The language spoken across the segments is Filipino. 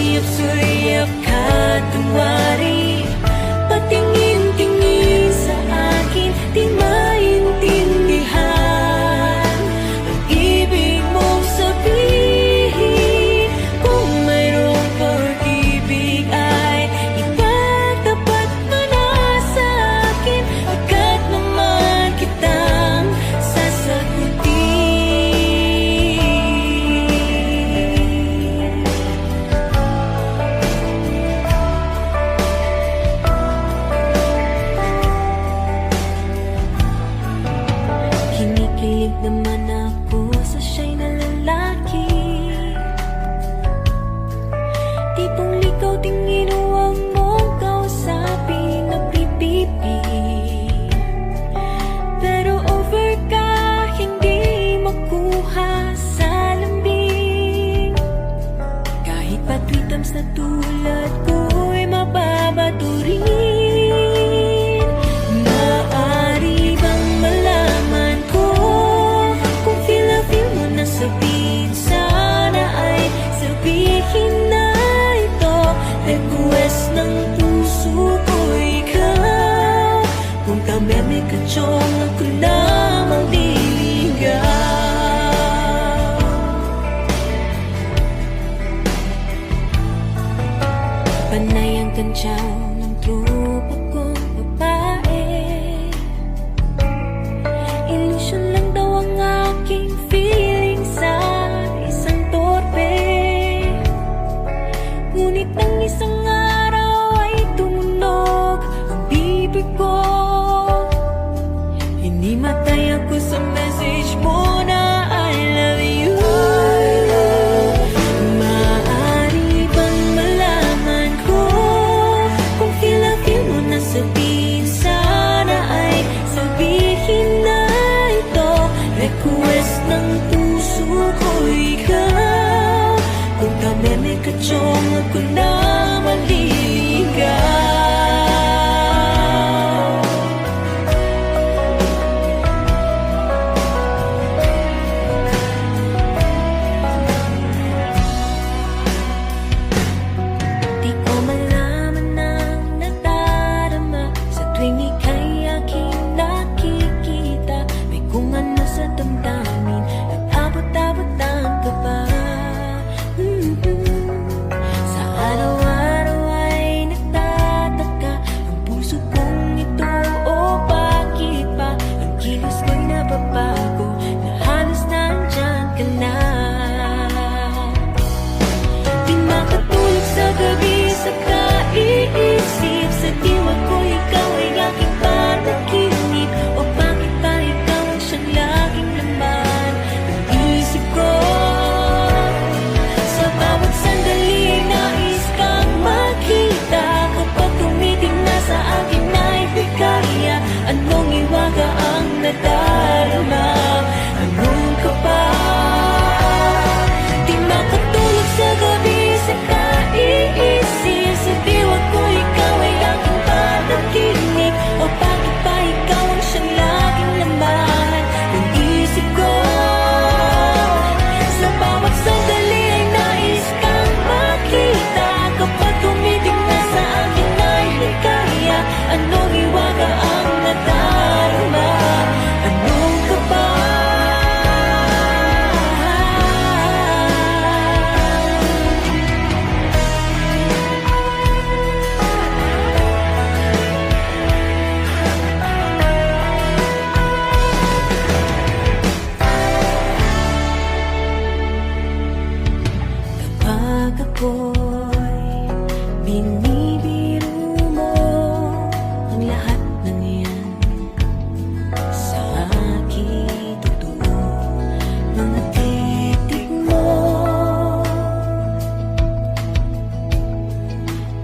Suyap-suyap ka, tunwari patingin-tingin sa akin, di maintindihan ang ibig mong sabihin. Kung mayroong pag-ibig ay itatapat mo na sa akin, agad naman kitang sasagutin. Kinikilig naman ako sa siya'y na lalaki, tipong ligaw tingin, huwag mong kausapin na pipipi. Pero over ka, hindi makuha sa lambing. Kahit patwitams na tulad ko'y mababato rin. Maaari bang malaman ko kung feel na feel mo na sabihin? Sana ay sabihin na ito. Request ng puso ko ikaw. Kung kami may katsong ako lamang diligaw. Panay ang kantsaw ng tropa kong babae. Illusion lang daw ang aking feeling sa isang torpe. Ngunit nang isang araw ay tumunog ang bibig ko. Hinimatay ako sa message mo na I love you. Maaari bang malaman ko kung feel na feel mo na sabihin? Sana ay sabihin na ito. Request ng puso ko ikaw. Kung kami may katsong ako na maliligaw. Di ko malaman ang nadarama sa tuwing ika'y aking nakikita. May kung ano sa damdamin at abot-abot ang kaba. Sa araw-araw ay nagtataka ang puso kong ito, o bakit pa ang kilos ko'y nababago na halos nandyan ka na. Di makatulog sa gabi sa kaiisip, sa diwa ko ikaw ay aking panaginip. O bakit ba ikaw ang siyang laging laman ng isip ko? Sa bawat sandali ay nais kang makita. Kapag tumiting na sa akin ay bigaya, anong iwaga ang nadarama? Anong ka ba? Di makatulog sa gabi sa kaiisip, sa diwa ko ikaw ay aking panaginip. O bakit ba ikaw ang siyang laging laman ng isip ko? Sa bawat sandali ay nais kang makita. Kapag tumiting na sa akin ay ligaya, anong iwaga ang nadarama? Anong ka ba? Kapag ako'y binibiro mo ang lahat ng yan, sa aking totoo mga titig mo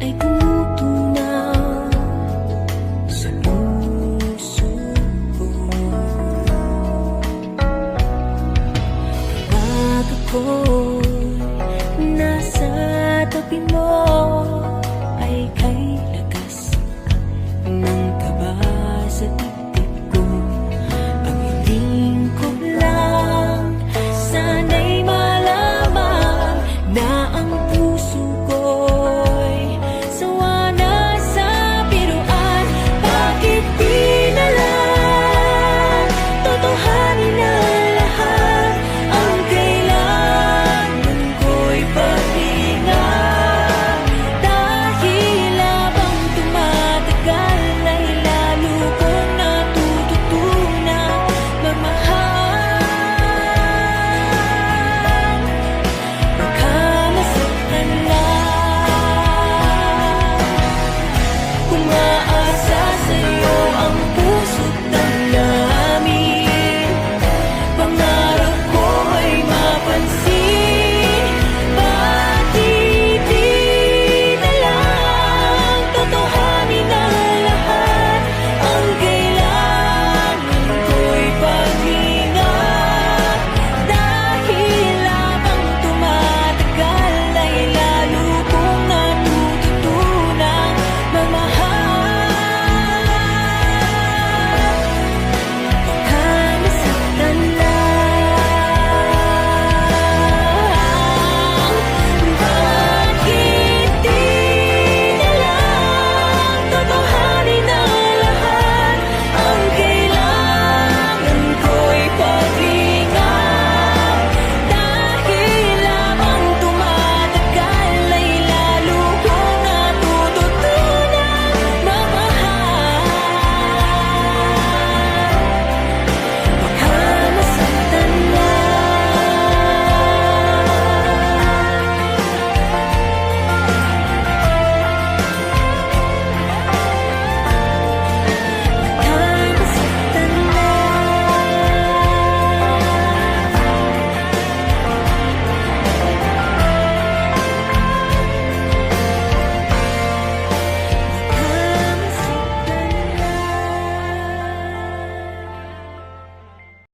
ay tumutunaw sa puso ko. Kapag ako'y nasa tabi mo,